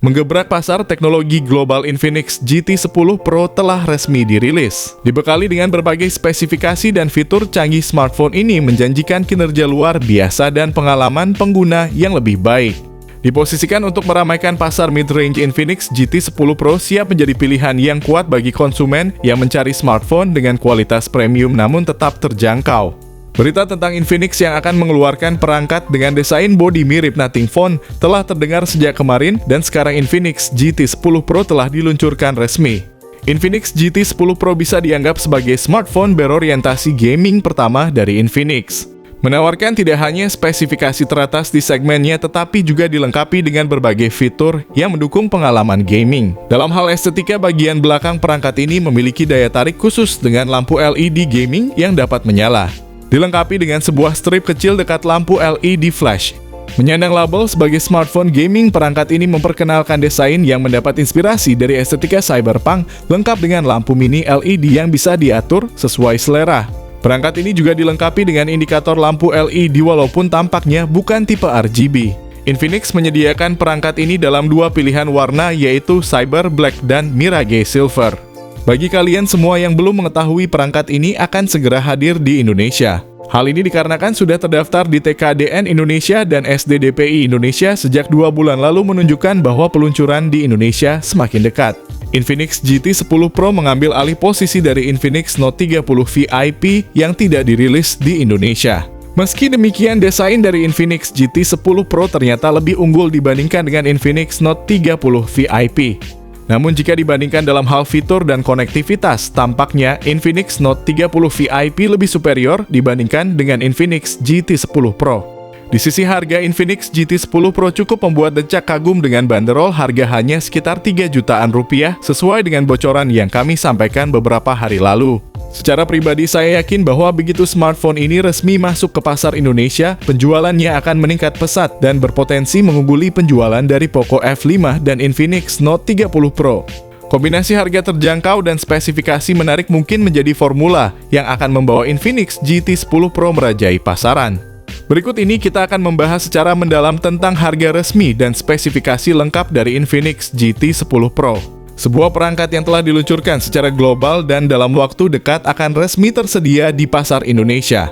Menggebrak pasar teknologi global, Infinix GT 10 Pro telah resmi dirilis. Dibekali dengan berbagai spesifikasi dan fitur canggih, smartphone ini menjanjikan kinerja luar biasa dan pengalaman pengguna yang lebih baik. Diposisikan untuk meramaikan pasar mid-range, Infinix GT 10 Pro siap menjadi pilihan yang kuat bagi konsumen yang mencari smartphone dengan kualitas premium namun tetap terjangkau. Berita tentang Infinix yang akan mengeluarkan perangkat dengan desain bodi mirip Nothing Phone telah terdengar sejak kemarin, dan sekarang Infinix GT 10 Pro telah diluncurkan resmi. Infinix GT 10 Pro bisa dianggap sebagai smartphone berorientasi gaming pertama dari Infinix. Menawarkan tidak hanya spesifikasi teratas di segmennya, tetapi juga dilengkapi dengan berbagai fitur yang mendukung pengalaman gaming. Dalam hal estetika, bagian belakang perangkat ini memiliki daya tarik khusus dengan lampu LED gaming yang dapat menyala. Dilengkapi dengan sebuah strip kecil dekat lampu LED flash. Menyandang label sebagai smartphone gaming, perangkat ini memperkenalkan desain yang mendapat inspirasi dari estetika cyberpunk, lengkap dengan lampu mini LED yang bisa diatur sesuai selera. Perangkat ini juga dilengkapi dengan indikator lampu LED walaupun tampaknya bukan tipe RGB. Infinix menyediakan perangkat ini dalam dua pilihan warna, yaitu Cyber Black dan Mirage Silver. Bagi kalian semua yang belum mengetahui, perangkat ini akan segera hadir di Indonesia. Hal ini dikarenakan sudah terdaftar di TKDN Indonesia dan SDDPI Indonesia sejak 2 bulan lalu, menunjukkan bahwa peluncuran di Indonesia semakin dekat. Infinix GT 10 Pro mengambil alih posisi dari Infinix Note 30 VIP yang tidak dirilis di Indonesia. Meski demikian, desain dari Infinix GT 10 Pro ternyata lebih unggul dibandingkan dengan Infinix Note 30 VIP. Namun jika dibandingkan dalam hal fitur dan konektivitas, tampaknya Infinix Note 30 VIP lebih superior dibandingkan dengan Infinix GT 10 Pro. Di sisi harga, Infinix GT 10 Pro cukup membuat decak kagum dengan banderol harga hanya sekitar 3 jutaan rupiah sesuai dengan bocoran yang kami sampaikan beberapa hari lalu. Secara pribadi, saya yakin bahwa begitu smartphone ini resmi masuk ke pasar Indonesia, penjualannya akan meningkat pesat dan berpotensi mengungguli penjualan dari Poco F5 dan Infinix Note 30 Pro. Kombinasi harga terjangkau dan spesifikasi menarik mungkin menjadi formula yang akan membawa Infinix GT 10 Pro merajai pasaran. Berikut ini kita akan membahas secara mendalam tentang harga resmi dan spesifikasi lengkap dari Infinix GT 10 Pro. Sebuah perangkat yang telah diluncurkan secara global dan dalam waktu dekat akan resmi tersedia di pasar Indonesia.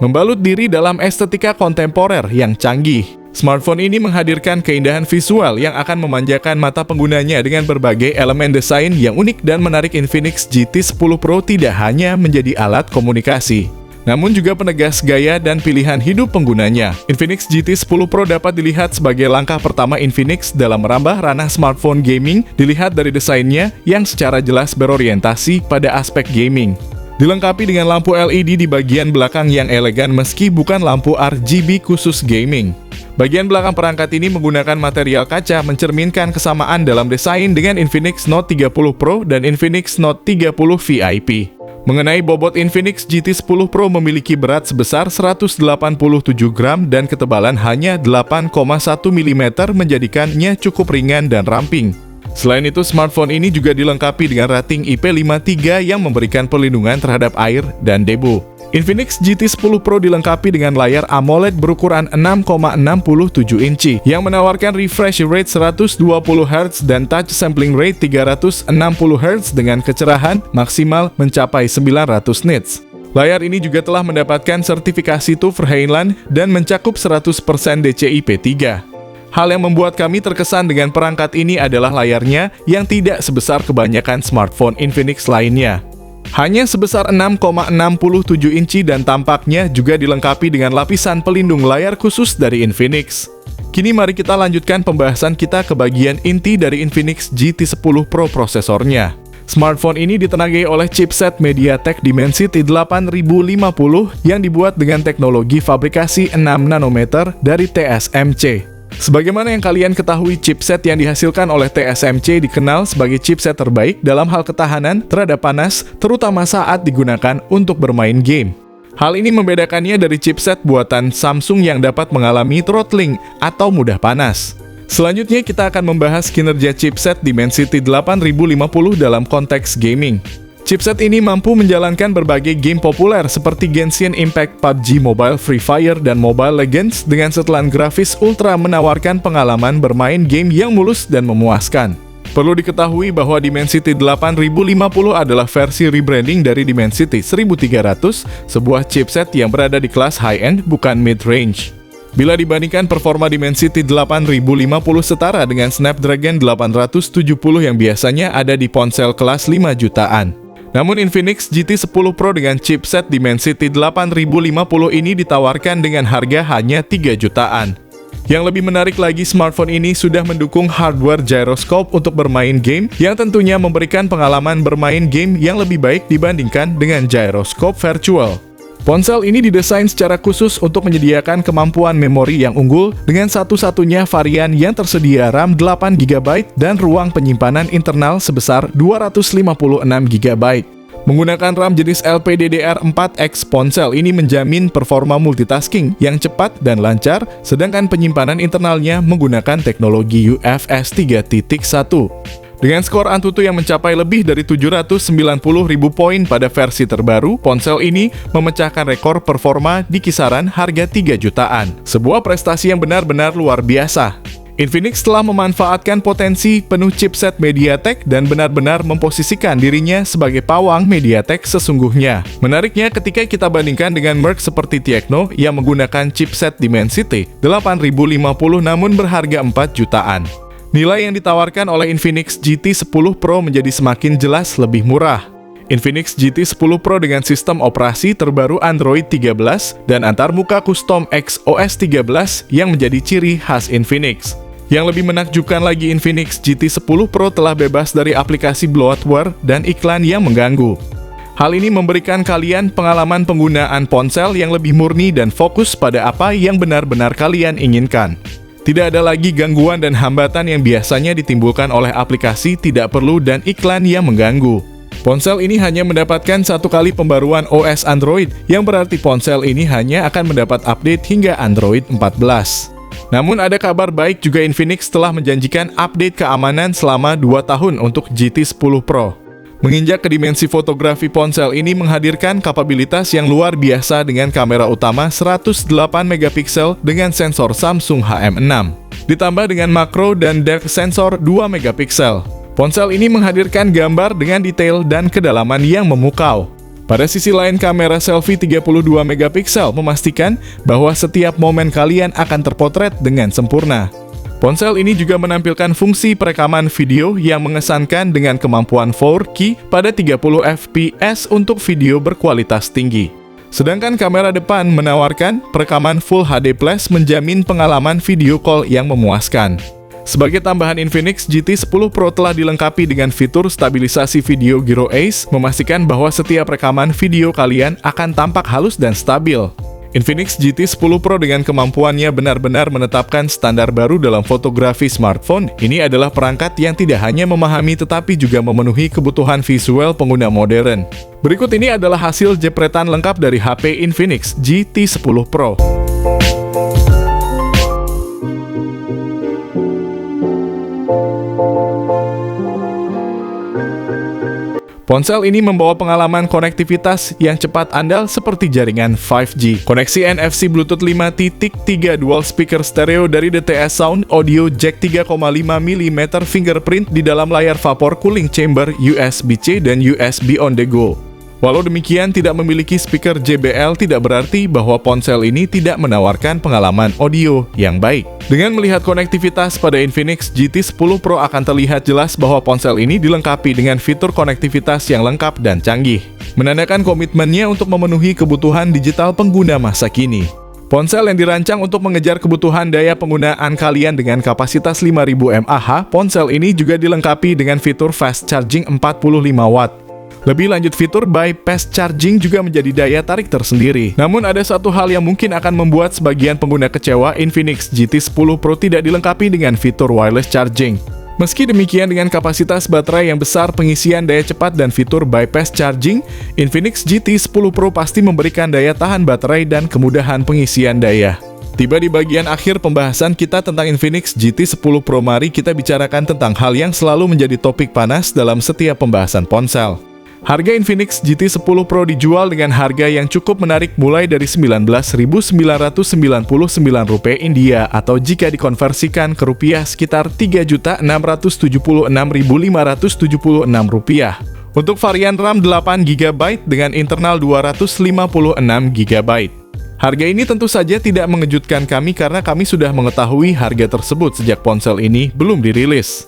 Membalut diri dalam estetika kontemporer yang canggih, smartphone ini menghadirkan keindahan visual yang akan memanjakan mata penggunanya dengan berbagai elemen desain yang unik dan menarik. Infinix GT 10 Pro tidak hanya menjadi alat komunikasi, namun juga penegas gaya dan pilihan hidup penggunanya. Infinix GT 10 Pro dapat dilihat sebagai langkah pertama Infinix dalam merambah ranah smartphone gaming, dilihat dari desainnya yang secara jelas berorientasi pada aspek gaming. Dilengkapi dengan lampu LED di bagian belakang yang elegan meski bukan lampu RGB khusus gaming. Bagian belakang perangkat ini menggunakan material kaca, mencerminkan kesamaan dalam desain dengan Infinix Note 30 Pro dan Infinix Note 30 VIP. Mengenai bobot, Infinix GT 10 Pro memiliki berat sebesar 187 gram dan ketebalan hanya 8,1 mm, menjadikannya cukup ringan dan ramping. Selain itu, smartphone ini juga dilengkapi dengan rating IP53 yang memberikan perlindungan terhadap air dan debu. Infinix GT 10 Pro dilengkapi dengan layar AMOLED berukuran 6,67 inci yang menawarkan refresh rate 120 Hz dan touch sampling rate 360 Hz dengan kecerahan maksimal mencapai 900 nits. Layar ini juga telah mendapatkan sertifikasi TÜV Rheinland dan mencakup 100% DCI-P3. Hal yang membuat kami terkesan dengan perangkat ini adalah layarnya yang tidak sebesar kebanyakan smartphone Infinix lainnya. Hanya sebesar 6,67 inci dan tampaknya juga dilengkapi dengan lapisan pelindung layar khusus dari Infinix. Kini mari kita lanjutkan pembahasan kita ke bagian inti dari Infinix GT 10 Pro, prosesornya. Smartphone ini ditenagai oleh chipset MediaTek Dimensity 8050 yang dibuat dengan teknologi fabrikasi 6 nanometer dari TSMC. Sebagaimana yang kalian ketahui, chipset yang dihasilkan oleh TSMC dikenal sebagai chipset terbaik dalam hal ketahanan terhadap panas, terutama saat digunakan untuk bermain game. Hal ini membedakannya dari chipset buatan Samsung yang dapat mengalami throttling atau mudah panas. Selanjutnya kita akan membahas kinerja chipset Dimensity 8050 dalam konteks gaming. Chipset ini mampu menjalankan berbagai game populer seperti Genshin Impact, PUBG Mobile, Free Fire, dan Mobile Legends dengan setelan grafis ultra menawarkan pengalaman bermain game yang mulus dan memuaskan. Perlu diketahui bahwa Dimensity 8050 adalah versi rebranding dari Dimensity 1300, sebuah chipset yang berada di kelas high-end bukan mid-range. Bila dibandingkan performa Dimensity 8050 setara dengan Snapdragon 870 yang biasanya ada di ponsel kelas 5 jutaan. Namun Infinix GT10 Pro dengan chipset Dimensity 8050 ini ditawarkan dengan harga hanya 3 jutaan. Yang lebih menarik lagi, smartphone ini sudah mendukung hardware gyroscope untuk bermain game yang tentunya memberikan pengalaman bermain game yang lebih baik dibandingkan dengan gyroscope virtual. Ponsel ini didesain secara khusus untuk menyediakan kemampuan memori yang unggul dengan satu-satunya varian yang tersedia RAM 8GB dan ruang penyimpanan internal sebesar 256 GB. Menggunakan RAM jenis LPDDR4X, ponsel ini menjamin performa multitasking yang cepat dan lancar, sedangkan penyimpanan internalnya menggunakan teknologi UFS 3.1. Dengan skor Antutu yang mencapai lebih dari 790.000 poin pada versi terbaru, ponsel ini memecahkan rekor performa di kisaran harga 3 jutaan. Sebuah prestasi yang benar-benar luar biasa. Infinix telah memanfaatkan potensi penuh chipset MediaTek dan benar-benar memposisikan dirinya sebagai pawang MediaTek sesungguhnya. Menariknya ketika kita bandingkan dengan merek seperti Tecno yang menggunakan chipset Dimensity 8050 namun berharga 4 jutaan. Nilai yang ditawarkan oleh Infinix GT10 Pro menjadi semakin jelas lebih murah. Infinix GT10 Pro dengan sistem operasi terbaru Android 13 dan antarmuka custom XOS 13 yang menjadi ciri khas Infinix. Yang lebih menakjubkan lagi, Infinix GT10 Pro telah bebas dari aplikasi bloatware dan iklan yang mengganggu. Hal ini memberikan kalian pengalaman penggunaan ponsel yang lebih murni dan fokus pada apa yang benar-benar kalian inginkan. Tidak ada lagi gangguan dan hambatan yang biasanya ditimbulkan oleh aplikasi tidak perlu dan iklan yang mengganggu. Ponsel ini hanya mendapatkan satu kali pembaruan OS Android, yang berarti ponsel ini hanya akan mendapat update hingga Android 14. Namun ada kabar baik juga, Infinix telah menjanjikan update keamanan selama 2 tahun untuk GT10 Pro. Menginjak ke dimensi fotografi, ponsel ini menghadirkan kapabilitas yang luar biasa dengan kamera utama 108 megapiksel dengan sensor Samsung HM6. Ditambah dengan makro dan depth sensor 2 megapiksel. Ponsel ini menghadirkan gambar dengan detail dan kedalaman yang memukau. Pada sisi lain, kamera selfie 32 megapiksel memastikan bahwa setiap momen kalian akan terpotret dengan sempurna. Ponsel ini juga menampilkan fungsi perekaman video yang mengesankan dengan kemampuan 4K pada 30 fps untuk video berkualitas tinggi. Sedangkan kamera depan menawarkan perekaman Full HD Plus menjamin pengalaman video call yang memuaskan. Sebagai tambahan, Infinix GT10 Pro telah dilengkapi dengan fitur stabilisasi video Gyro Ace, memastikan bahwa setiap rekaman video kalian akan tampak halus dan stabil. Infinix GT10 Pro dengan kemampuannya benar-benar menetapkan standar baru dalam fotografi smartphone. Ini adalah perangkat yang tidak hanya memahami tetapi juga memenuhi kebutuhan visual pengguna modern. Berikut ini adalah hasil jepretan lengkap dari HP Infinix GT10 Pro. Ponsel ini membawa pengalaman konektivitas yang cepat andal seperti jaringan 5G, koneksi NFC Bluetooth 5.3 dual speaker stereo dari DTS Sound, audio jack 3,5 mm fingerprint di dalam layar vapor cooling chamber, USB-C dan USB on the go. Walau demikian, tidak memiliki speaker JBL tidak berarti bahwa ponsel ini tidak menawarkan pengalaman audio yang baik. Dengan melihat konektivitas pada Infinix GT10 Pro akan terlihat jelas bahwa ponsel ini dilengkapi dengan fitur konektivitas yang lengkap dan canggih, menandakan komitmennya untuk memenuhi kebutuhan digital pengguna masa kini. Ponsel yang dirancang untuk mengejar kebutuhan daya penggunaan kalian dengan kapasitas 5000 mAh, ponsel ini juga dilengkapi dengan fitur fast charging 45 watt. Lebih lanjut, fitur bypass charging juga menjadi daya tarik tersendiri. Namun ada satu hal yang mungkin akan membuat sebagian pengguna kecewa, Infinix GT10 Pro tidak dilengkapi dengan fitur wireless charging. Meski demikian, dengan kapasitas baterai yang besar, pengisian daya cepat, dan fitur bypass charging, Infinix GT10 Pro pasti memberikan daya tahan baterai dan kemudahan pengisian daya. Tiba di bagian akhir pembahasan kita tentang Infinix GT10 Pro, mari kita bicarakan tentang hal yang selalu menjadi topik panas dalam setiap pembahasan ponsel. Harga Infinix GT10 Pro dijual dengan harga yang cukup menarik mulai dari Rp19.999 India atau jika dikonversikan ke rupiah sekitar Rp3.676.576. Untuk varian RAM 8GB dengan internal 256GB. Harga ini tentu saja tidak mengejutkan kami karena kami sudah mengetahui harga tersebut sejak ponsel ini belum dirilis.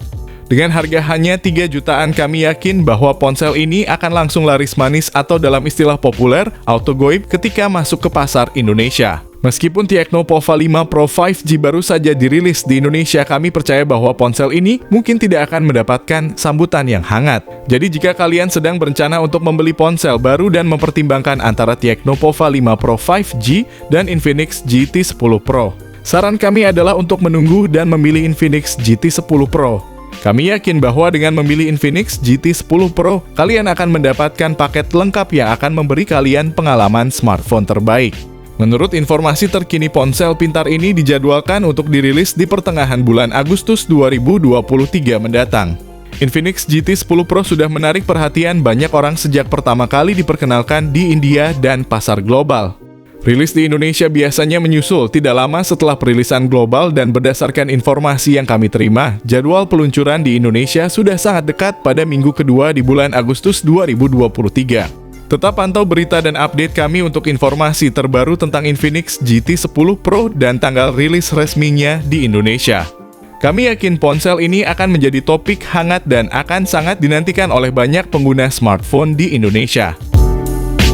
Dengan harga hanya 3 jutaan kami yakin bahwa ponsel ini akan langsung laris manis atau dalam istilah populer, auto goib ketika masuk ke pasar Indonesia. Meskipun Tecno Pova 5 Pro 5G baru saja dirilis di Indonesia, kami percaya bahwa ponsel ini mungkin tidak akan mendapatkan sambutan yang hangat. Jadi jika kalian sedang berencana untuk membeli ponsel baru dan mempertimbangkan antara Tecno Pova 5 Pro 5G dan Infinix GT10 Pro, saran kami adalah untuk menunggu dan memilih Infinix GT10 Pro. Kami yakin bahwa dengan memilih Infinix GT10 Pro, kalian akan mendapatkan paket lengkap yang akan memberi kalian pengalaman smartphone terbaik. Menurut informasi terkini, ponsel pintar ini dijadwalkan untuk dirilis di pertengahan bulan Agustus 2023 mendatang. Infinix GT10 Pro sudah menarik perhatian banyak orang sejak pertama kali diperkenalkan di India dan pasar global. Rilis di Indonesia biasanya menyusul tidak lama setelah perilisan global dan berdasarkan informasi yang kami terima, jadwal peluncuran di Indonesia sudah sangat dekat pada minggu kedua di bulan Agustus 2023. Tetap pantau berita dan update kami untuk informasi terbaru tentang Infinix GT10 Pro dan tanggal rilis resminya di Indonesia. Kami yakin ponsel ini akan menjadi topik hangat dan akan sangat dinantikan oleh banyak pengguna smartphone di Indonesia.